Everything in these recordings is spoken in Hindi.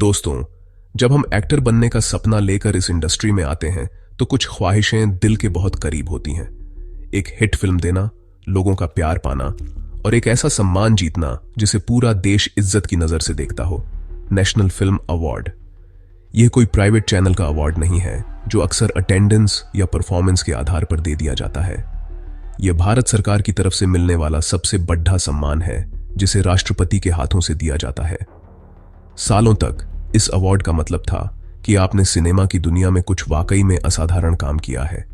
दोस्तों, जब हम एक्टर बनने का सपना लेकर इस इंडस्ट्री में आते हैं तो कुछ ख्वाहिशें दिल के बहुत करीब होती हैं। एक हिट फिल्म देना, लोगों का प्यार पाना और एक ऐसा सम्मान जीतना जिसे पूरा देश इज्जत की नजर से देखता हो। नेशनल फिल्म अवार्ड यह कोई प्राइवेट चैनल का अवार्ड नहीं है जो अक्सर अटेंडेंस या परफॉर्मेंस के आधार पर दे दिया जाता है। यह भारत सरकार की तरफ से मिलने वाला सबसे बड़ा सम्मान है जिसे राष्ट्रपति के हाथों से दिया जाता है। सालों तक इस अवार्ड का मतलब था कि आपने सिनेमा की दुनिया में कुछ वाकई में असाधारण काम किया है,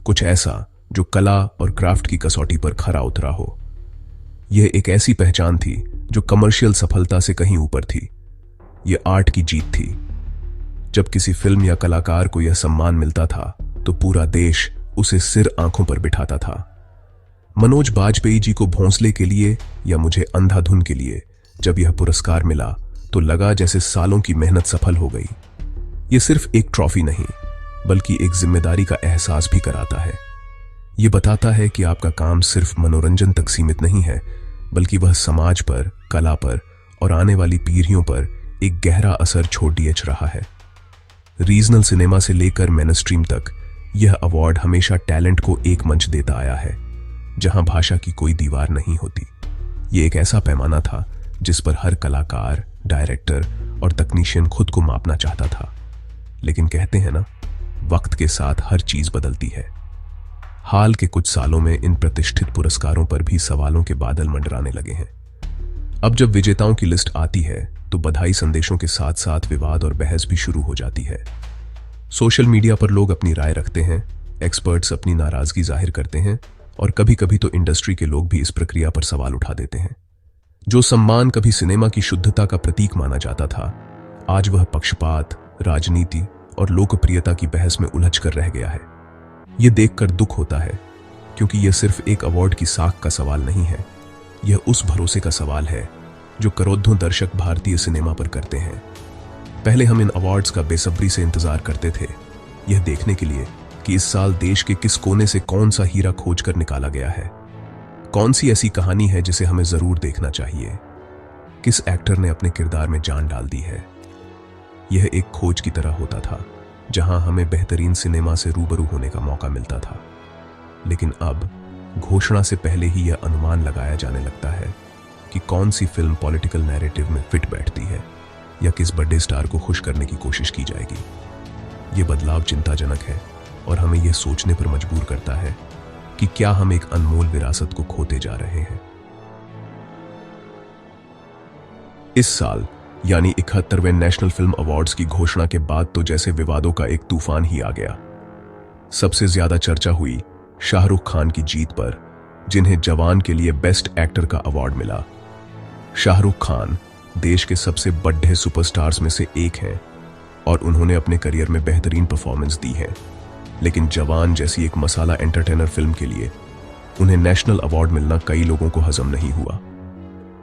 कुछ ऐसा जो कला और क्राफ्ट की कसौटी पर खरा उतरा हो। यह एक ऐसी पहचान थी जो कमर्शियल सफलता से कहीं ऊपर थी। यह आर्ट की जीत थी। जब किसी फिल्म या कलाकार को यह सम्मान मिलता था तो पूरा देश उसे सिर आंखों पर बिठाता था। मनोज बाजपेयी जी को भोंसले के लिए या मुझे अंधाधुन के लिए जब यह पुरस्कार मिला तो लगा जैसे सालों की मेहनत सफल हो गई। यह सिर्फ एक ट्रॉफी नहीं बल्कि एक जिम्मेदारी का एहसास भी कराता है। यह बताता है कि आपका काम सिर्फ मनोरंजन तक सीमित नहीं है बल्कि वह समाज पर, कला पर और आने वाली पीढ़ियों पर एक गहरा असर छोड़ दिए रहा है। रीजनल सिनेमा से लेकर मेनस्ट्रीम तक यह अवार्ड हमेशा टैलेंट को एक मंच देता आया है जहां भाषा की कोई दीवार नहीं होती। यह एक ऐसा पैमाना था जिस पर हर कलाकार, डायरेक्टर और तकनीशियन खुद को मापना चाहता था। लेकिन कहते हैं ना, वक्त के साथ हर चीज बदलती है। हाल के कुछ सालों में इन प्रतिष्ठित पुरस्कारों पर भी सवालों के बादल मंडराने लगे हैं। अब जब विजेताओं की लिस्ट आती है तो बधाई संदेशों के साथ साथ विवाद और बहस भी शुरू हो जाती है। सोशल मीडिया पर लोग अपनी राय रखते हैं, एक्सपर्ट्स अपनी नाराजगी जाहिर करते हैं और कभी कभी तो इंडस्ट्री के लोग भी इस प्रक्रिया पर सवाल उठा देते हैं। जो सम्मान कभी सिनेमा की शुद्धता का प्रतीक माना जाता था, आज वह पक्षपात, राजनीति और लोकप्रियता की बहस में उलझ कर रह गया है। यह देखकर दुख होता है क्योंकि यह सिर्फ एक अवार्ड की साख का सवाल नहीं है। यह उस भरोसे का सवाल है जो करोड़ों दर्शक भारतीय सिनेमा पर करते हैं। पहले हम इन अवार्ड्स का बेसब्री से इंतजार करते थे, यह देखने के लिए कि इस साल देश के किस कोने से कौन सा हीरा खोज कर निकाला गया है, कौन सी ऐसी कहानी है जिसे हमें जरूर देखना चाहिए, किस एक्टर ने अपने किरदार में जान डाल दी है। यह एक खोज की तरह होता था जहां हमें बेहतरीन सिनेमा से रूबरू होने का मौका मिलता था। लेकिन अब घोषणा से पहले ही यह अनुमान लगाया जाने लगता है कि कौन सी फिल्म पॉलिटिकल नैरेटिव में फिट बैठती है या किस बड़े स्टार को खुश करने की कोशिश की जाएगी। यह बदलाव चिंताजनक है और हमें यह सोचने पर मजबूर करता है कि क्या हम एक अनमोल विरासत को खोते जा रहे हैं। इस साल यानी 71वें नेशनल फिल्म अवार्ड्स की घोषणा के बाद तो जैसे विवादों का एक तूफान ही आ गया। सबसे ज्यादा चर्चा हुई शाहरुख खान की जीत पर, जिन्हें जवान के लिए बेस्ट एक्टर का अवार्ड मिला। शाहरुख खान देश के सबसे बड़े सुपरस्टार्स में से एक हैं और उन्होंने अपने करियर में बेहतरीन परफॉर्मेंस दी है। लेकिन जवान जैसी एक मसाला एंटरटेनर फिल्म के लिए उन्हें नेशनल अवार्ड मिलना कई लोगों को हजम नहीं हुआ।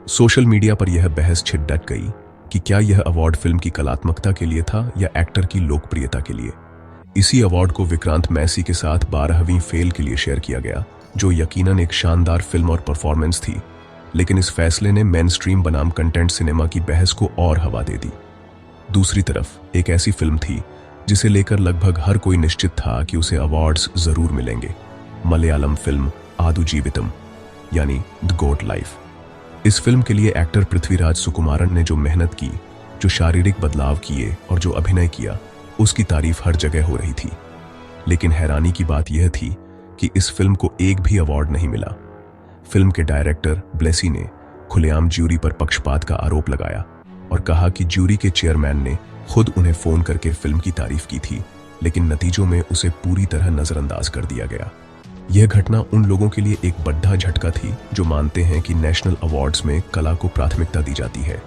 सोशल मीडिया पर यह बहस छिड़ डट गई कि क्या यह अवार्ड फिल्म की कलात्मकता के लिए था या एक्टर की लोकप्रियता के लिए। इसी अवार्ड को विक्रांत मैसी के साथ 12वीं फेल के लिए शेयर किया गया, जो यकीनन एक शानदार फिल्म और परफॉर्मेंस थी। लेकिन इस फैसले ने मेनस्ट्रीम बनाम कंटेंट सिनेमा की बहस को और हवा दे दी। दूसरी तरफ एक ऐसी फिल्म थी जिसे लेकर लगभग हर कोई निश्चित था कि उसे अवार्ड्स जरूर मिलेंगे। मलयालम फिल्म आदु जीवितम यानी द गोट लाइफ। इस फिल्म के लिए एक्टर पृथ्वीराज सुकुमारन ने जो मेहनत की, जो शारीरिक बदलाव किए और जो अभिनय किया, उसकी तारीफ हर जगह हो रही थी। लेकिन हैरानी की बात यह थी कि इस फिल्म को एक भी अवार्ड नहीं मिला। फिल्म के डायरेक्टर ब्लेसी ने खुलेआम ज्यूरी पर पक्षपात का आरोप लगाया और कहा कि ज्यूरी के चेयरमैन ने खुद उन्हें फोन करके फिल्म की तारीफ की थी, लेकिन नतीजों में उसे पूरी तरह नजरअंदाज कर दिया गया। यह घटना उन लोगों के लिए एक बड़ा झटका थी जो मानते हैं कि नेशनल अवार्ड्स में कला को प्राथमिकता दी जाती है।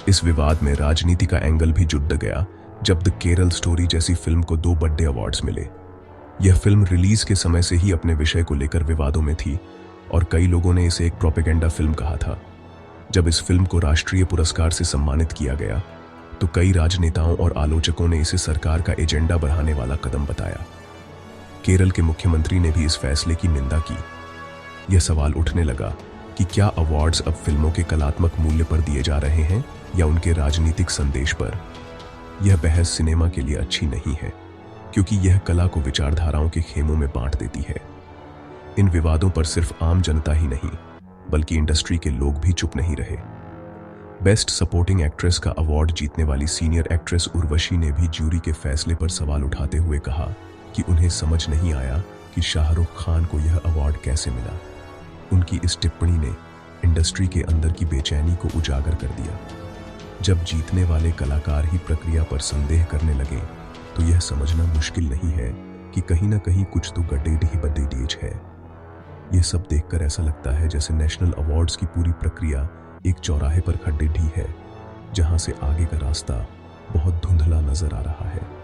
इस विवाद में राजनीति का एंगल भी जुड़ गया जब द केरल स्टोरी जैसी फिल्म को 2 बड़े अवार्ड्स मिले। यह फिल्म रिलीज के समय से ही अपने विषय को लेकर विवादों में थी और कई लोगों ने इसे एक प्रोपेगेंडा फिल्म कहा था। जब इस फिल्म को राष्ट्रीय पुरस्कार से सम्मानित किया गया तो कई राजनेताओं और आलोचकों ने इसे सरकार का एजेंडा बढ़ाने वाला कदम बताया। केरल के मुख्यमंत्री ने भी इस फैसले की निंदा की। यह सवाल उठने लगा कि क्या अवार्ड्स अब फिल्मों के कलात्मक मूल्य पर दिए जा रहे हैं या उनके राजनीतिक संदेश पर। यह बहस सिनेमा के लिए अच्छी नहीं है, क्योंकि यह कला को विचारधाराओं के खेमों में बांट देती है। इन विवादों पर सिर्फ आम जनता ही नहीं, बल्कि इंडस्ट्री के लोग भी चुप नहीं रहे। बेस्ट सपोर्टिंग एक्ट्रेस का अवार्ड जीतने वाली सीनियर एक्ट्रेस उर्वशी ने भी ज्यूरी के फैसले पर सवाल उठाते हुए कहा कि उन्हें समझ नहीं आया कि शाहरुख खान को यह अवार्ड कैसे मिला। उनकी इस टिप्पणी ने इंडस्ट्री के अंदर की बेचैनी को उजागर कर दिया। जब जीतने वाले कलाकार ही प्रक्रिया पर संदेह करने लगे, तो यह समझना मुश्किल नहीं है कि कहीं ना कहीं कुछ तो गडेड ही बडेडीज है। यह सब देखकर ऐसा लगता है जैसे नेशनल अवार्ड्स की पूरी प्रक्रिया एक चौराहे पर खड्डे ढी है, जहां से आगे का रास्ता बहुत धुंधला नजर आ रहा है।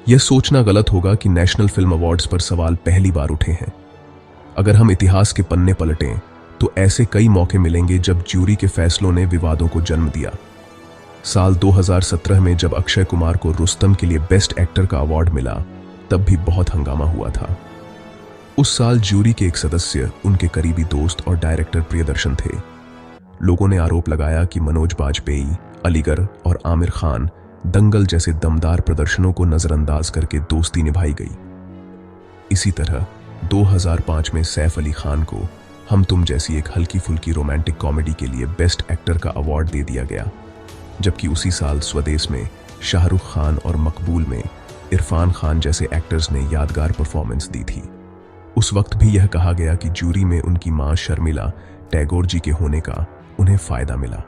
यह सोचना गलत होगा कि नेशनल फिल्म अवार्ड्स पर सवाल पहली बार उठे हैं। अगर हम इतिहास के पन्ने पलटें तो ऐसे कई मौके मिलेंगे जब ज्यूरी के फैसलों ने विवादों को जन्म दिया। साल 2017 में जब अक्षय कुमार को रुस्तम के लिए बेस्ट एक्टर का अवार्ड मिला, तब भी बहुत हंगामा हुआ था। उस साल ज्यूरी के एक सदस्य उनके करीबी दोस्त और डायरेक्टर प्रियदर्शन थे। लोगों ने आरोप लगाया कि मनोज बाजपेयी, अलीगर और आमिर खान दंगल जैसे दमदार प्रदर्शनों को नजरअंदाज करके दोस्ती निभाई गई। इसी तरह 2005 में सैफ अली खान को हम तुम जैसी एक हल्की फुल्की रोमांटिक कॉमेडी के लिए बेस्ट एक्टर का अवार्ड दे दिया गया, जबकि उसी साल स्वदेश में शाहरुख खान और मकबूल में इरफान खान जैसे एक्टर्स ने यादगार परफॉर्मेंस दी थी। उस वक्त भी यह कहा गया कि ज्यूरी में उनकी मां शर्मिला टैगोर जी के होने का उन्हें फायदा मिला।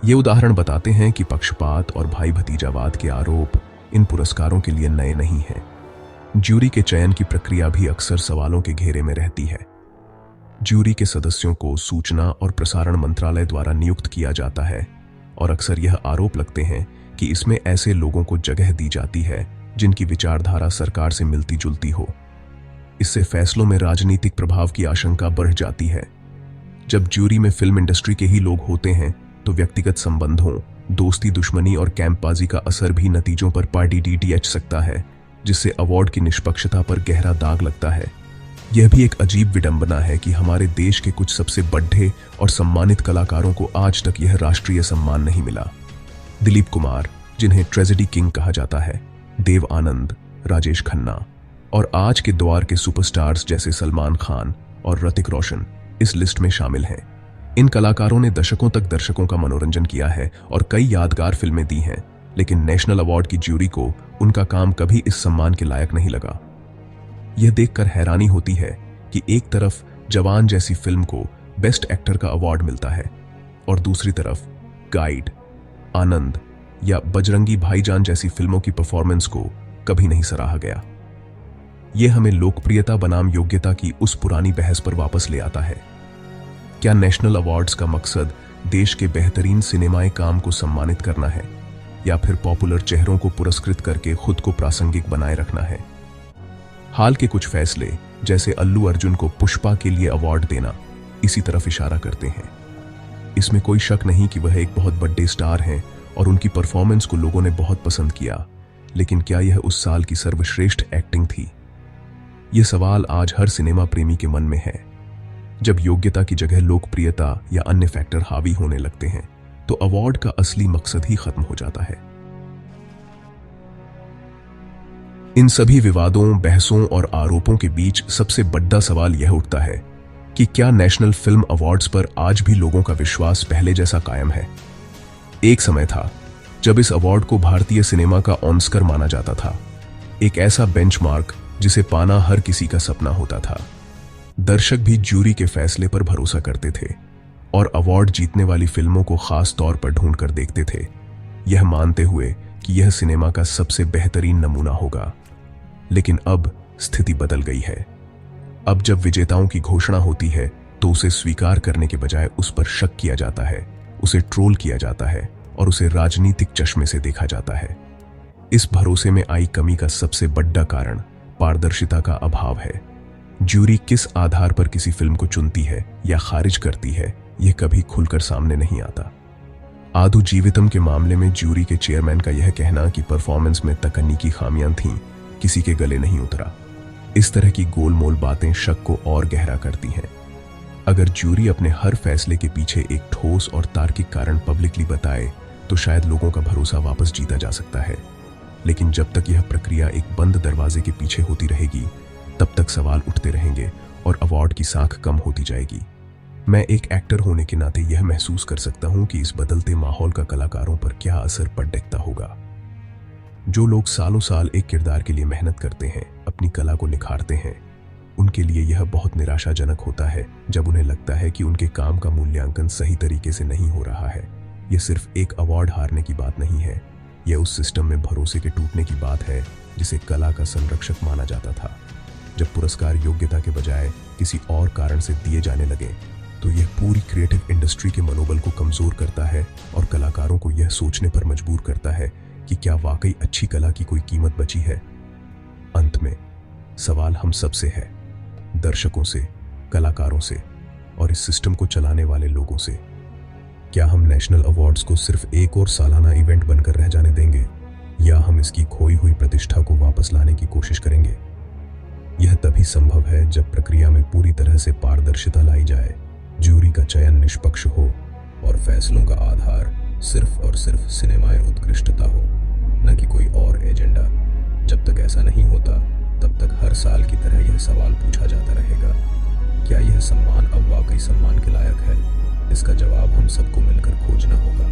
ये उदाहरण बताते हैं कि पक्षपात और भाई भतीजावाद के आरोप इन पुरस्कारों के लिए नए नहीं हैं। ज्यूरी के चयन की प्रक्रिया भी अक्सर सवालों के घेरे में रहती है। ज्यूरी के सदस्यों को सूचना और प्रसारण मंत्रालय द्वारा नियुक्त किया जाता है और अक्सर यह आरोप लगते हैं कि इसमें ऐसे लोगों को जगह दी जाती है जिनकी विचारधारा सरकार से मिलती जुलती हो। इससे फैसलों में राजनीतिक प्रभाव की आशंका बढ़ जाती है। जब ज्यूरी में फिल्म इंडस्ट्री के ही लोग होते हैं, तो व्यक्तिगत संबंधों, दोस्ती दुश्मनी और कैंपबाजी का असर भी नतीजों पर पड़ सकता है, जिससे अवार्ड की निष्पक्षता पर गहरा दाग लगता है। यह भी एक अजीब विडंबना है कि हमारे देश के कुछ सबसे बड़े और सम्मानित कलाकारों को आज तक यह राष्ट्रीय सम्मान नहीं मिला। दिलीप कुमार, जिन्हें ट्रेजेडी किंग कहा जाता है, देव आनंद, राजेश खन्ना और आज के दौर के सुपरस्टार्स जैसे सलमान खान और ऋतिक रोशन इस लिस्ट में शामिल हैं। इन कलाकारों ने दशकों तक दर्शकों का मनोरंजन किया है और कई यादगार फिल्में दी हैं, लेकिन नेशनल अवार्ड की ज्यूरी को उनका काम कभी इस सम्मान के लायक नहीं लगा। यह देखकर हैरानी होती है कि एक तरफ जवान जैसी फिल्म को बेस्ट एक्टर का अवार्ड मिलता है और दूसरी तरफ गाइड, आनंद या बजरंगी भाईजान जैसी फिल्मों की परफॉर्मेंस को कभी नहीं सराहा गया। यह हमें लोकप्रियता बनाम योग्यता की उस पुरानी बहस पर वापस ले आता है। क्या नेशनल अवार्ड्स का मकसद देश के बेहतरीन सिनेमाई काम को सम्मानित करना है, या फिर पॉपुलर चेहरों को पुरस्कृत करके खुद को प्रासंगिक बनाए रखना है? हाल के कुछ फैसले, जैसे अल्लू अर्जुन को पुष्पा के लिए अवार्ड देना, इसी तरफ इशारा करते हैं। इसमें कोई शक नहीं कि वह एक बहुत बड़े स्टार हैं और उनकी परफॉर्मेंस को लोगों ने बहुत पसंद किया, लेकिन क्या यह उस साल की सर्वश्रेष्ठ एक्टिंग थी? यह सवाल आज हर सिनेमा प्रेमी के मन में है। जब योग्यता की जगह लोकप्रियता या अन्य फैक्टर हावी होने लगते हैं, तो अवार्ड का असली मकसद ही खत्म हो जाता है। इन सभी विवादों, बहसों और आरोपों के बीच सबसे बड़ा सवाल यह उठता है कि क्या नेशनल फिल्म अवार्ड्स पर आज भी लोगों का विश्वास पहले जैसा कायम है? एक समय था जब इस अवार्ड को भारतीय सिनेमा का ऑस्कर माना जाता था, एक ऐसा बेंचमार्क जिसे पाना हर किसी का सपना होता था। दर्शक भी ज्यूरी के फैसले पर भरोसा करते थे और अवार्ड जीतने वाली फिल्मों को खास तौर पर ढूंढ कर देखते थे, यह मानते हुए कि यह सिनेमा का सबसे बेहतरीन नमूना होगा। लेकिन अब स्थिति बदल गई है। अब जब विजेताओं की घोषणा होती है, तो उसे स्वीकार करने के बजाय उस पर शक किया जाता है, उसे ट्रोल किया जाता है और उसे राजनीतिक चश्मे से देखा जाता है। इस भरोसे में आई कमी का सबसे बड़ा कारण पारदर्शिता का अभाव है। ज्यूरी किस आधार पर किसी फिल्म को चुनती है या खारिज करती है, यह कभी खुलकर सामने नहीं आता। आदु जीवितम के मामले में ज्यूरी के चेयरमैन का यह कहना कि परफॉर्मेंस में तकनीकी खामियां थीं, किसी के गले नहीं उतरा। इस तरह की गोलमोल बातें शक को और गहरा करती हैं। अगर ज्यूरी अपने हर फैसले के पीछे एक ठोस और तार्किक कारण पब्लिकली बताए तो शायद लोगों का भरोसा वापस जीता जा सकता है। लेकिन जब तक यह प्रक्रिया एक बंद दरवाजे के पीछे होती रहेगी, तब तक सवाल उठते रहेंगे और अवार्ड की साख कम होती जाएगी। मैं एक एक्टर होने के नाते यह महसूस कर सकता हूं कि इस बदलते माहौल का कलाकारों पर क्या असर पड़ दिखता होगा। जो लोग सालों साल एक किरदार के लिए मेहनत करते हैं, अपनी कला को निखारते हैं, उनके लिए यह बहुत निराशाजनक होता है जब उन्हें लगता है कि उनके काम का मूल्यांकन सही तरीके से नहीं हो रहा है। यह सिर्फ एक अवार्ड हारने की बात नहीं है, यह उस सिस्टम में भरोसे के टूटने की बात है जिसे कला का संरक्षक माना जाता था। जब पुरस्कार योग्यता के बजाय किसी और कारण से दिए जाने लगे तो यह पूरी क्रिएटिव इंडस्ट्री के मनोबल को कमजोर करता है और कलाकारों को यह सोचने पर मजबूर करता है कि क्या वाकई अच्छी कला की कोई कीमत बची है। अंत में सवाल हम सबसे है, दर्शकों से, कलाकारों से और इस सिस्टम को चलाने वाले लोगों से। क्या हम नेशनल अवार्ड्स को सिर्फ एक और सालाना इवेंट बनकर रह जाने देंगे, या हम इसकी खोई हुई प्रतिष्ठा को वापस लाने की कोशिश करेंगे? यह तभी संभव है जब प्रक्रिया में पूरी तरह से पारदर्शिता लाई जाए, ज्यूरी का चयन निष्पक्ष हो और फैसलों का आधार सिर्फ और सिर्फ सिनेमाई उत्कृष्टता हो, न कि कोई और एजेंडा। जब तक ऐसा नहीं होता, तब तक हर साल की तरह यह सवाल पूछा जाता रहेगा, क्या यह सम्मान अब वाकई सम्मान के लायक है? इसका जवाब हम सबको मिलकर खोजना होगा।